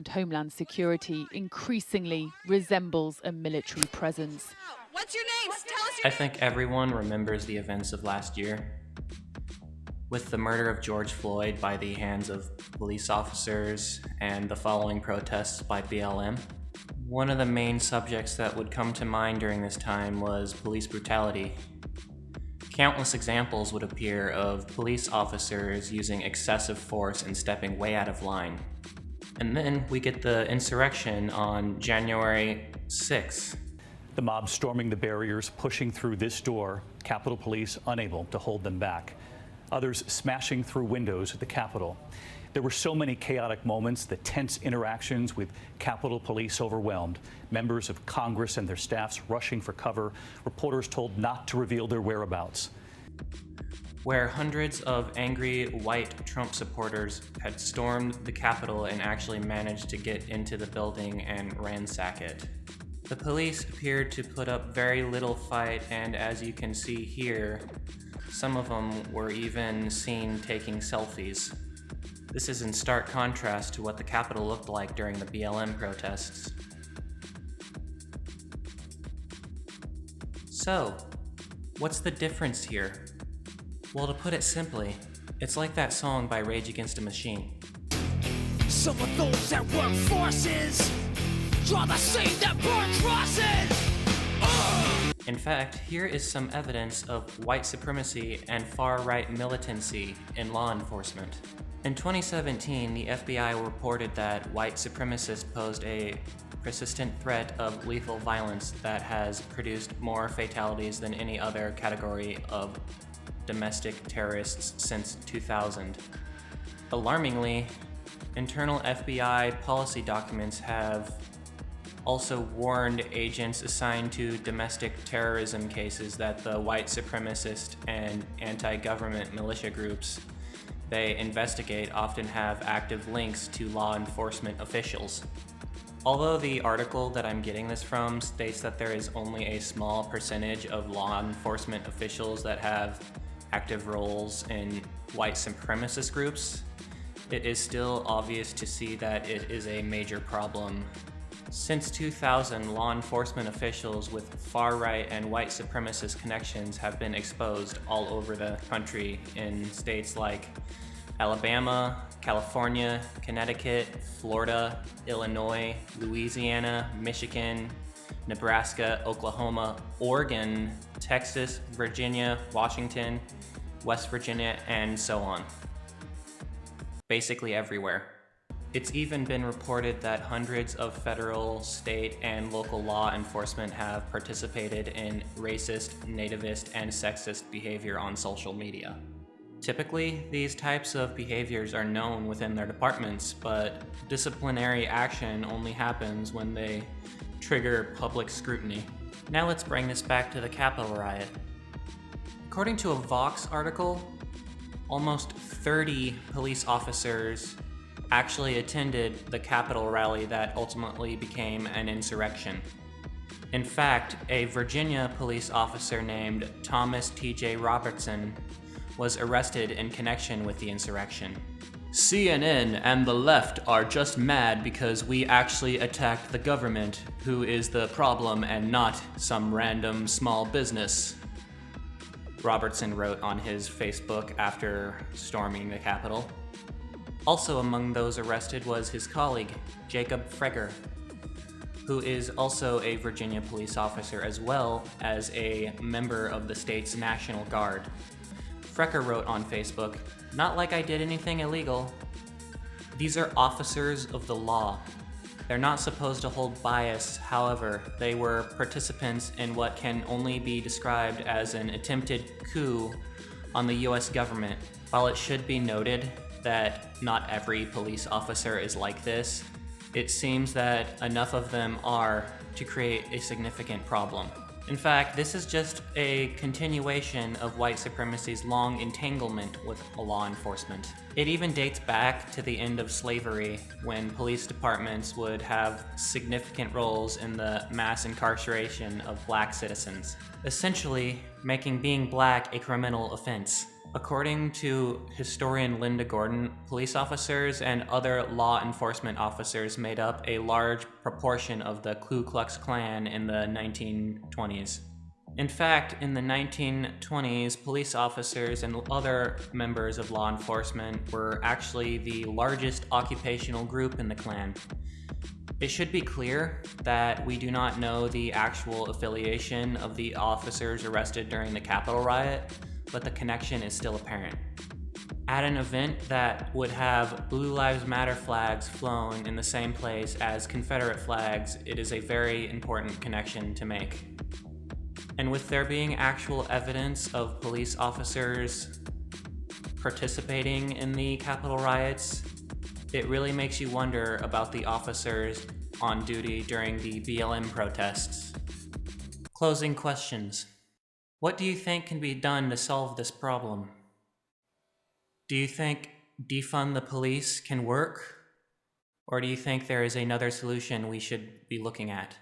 and Homeland Security increasingly resembles a military presence. What's your name? Tell us I think everyone remembers the events of last year. With the murder of George Floyd by the hands of police officers and the following protests by BLM. One of the main subjects that would come to mind during this time was police brutality. Countless examples would appear of police officers using excessive force and stepping way out of line. And then we get the insurrection on January 6th. The mob storming the barriers, pushing through this door, Capitol Police unable to hold them back. Others smashing through windows at the Capitol. There were so many chaotic moments, the tense interactions with Capitol Police overwhelmed, members of Congress and their staffs rushing for cover, reporters told not to reveal their whereabouts. Where hundreds of angry white Trump supporters had stormed the Capitol and actually managed to get into the building and ransack it. The police appeared to put up very little fight, and as you can see here, some of them were even seen taking selfies. This is in stark contrast to what the Capitol looked like during the BLM protests. So, what's the difference here? Well, to put it simply, it's like that song by Rage Against the Machine. Some of those that work forces draw the same that burn crosses. In fact, here is some evidence of white supremacy and far-right militancy in law enforcement. In 2017, the FBI reported that white supremacists posed a persistent threat of lethal violence that has produced more fatalities than any other category of domestic terrorists since 2000. Alarmingly, internal FBI policy documents have also warned agents assigned to domestic terrorism cases that the white supremacist and anti-government militia groups they investigate often have active links to law enforcement officials. Although the article that I'm getting this from states that there is only a small percentage of law enforcement officials that have active roles in white supremacist groups, it is still obvious to see that it is a major problem. Since 2000, law enforcement officials with far-right and white supremacist connections have been exposed all over the country in states like Alabama, California, Connecticut, Florida, Illinois, Louisiana, Michigan, Nebraska, Oklahoma, Oregon, Texas, Virginia, Washington, West Virginia, and so on. Basically everywhere. It's even been reported that hundreds of federal, state, and local law enforcement have participated in racist, nativist, and sexist behavior on social media. Typically, these types of behaviors are known within their departments, but disciplinary action only happens when they trigger public scrutiny. Now let's bring this back to the Capitol riot. According to a Vox article, almost 30 police officers actually attended the Capitol rally that ultimately became an insurrection. In fact, a Virginia police officer named Thomas T.J. Robertson was arrested in connection with the insurrection. CNN and the left are just mad because we actually attacked the government, who is the problem and not some random small business, Robertson wrote on his Facebook after storming the Capitol. Also among those arrested was his colleague, Jacob Freger, who is also a Virginia police officer as well as a member of the state's National Guard. Freger wrote on Facebook, "Not like I did anything illegal. These are officers of the law. They're not supposed to hold bias. However, they were participants in what can only be described as an attempted coup on the US government. While it should be noted that not every police officer is like this, it seems that enough of them are to create a significant problem." In fact, this is just a continuation of white supremacy's long entanglement with law enforcement. It even dates back to the end of slavery, when police departments would have significant roles in the mass incarceration of black citizens, essentially making being black a criminal offense. According to historian Linda Gordon, police officers and other law enforcement officers made up a large proportion of the Ku Klux Klan in the 1920s. In fact, in the 1920s, police officers and other members of law enforcement were actually the largest occupational group in the Klan. It should be clear that we do not know the actual affiliation of the officers arrested during the Capitol riot, but the connection is still apparent. At an event that would have Blue Lives Matter flags flown in the same place as Confederate flags, it is a very important connection to make. And with there being actual evidence of police officers participating in the Capitol riots, it really makes you wonder about the officers on duty during the BLM protests. Closing questions. What do you think can be done to solve this problem? Do you think defund the police can work? Or do you think there is another solution we should be looking at?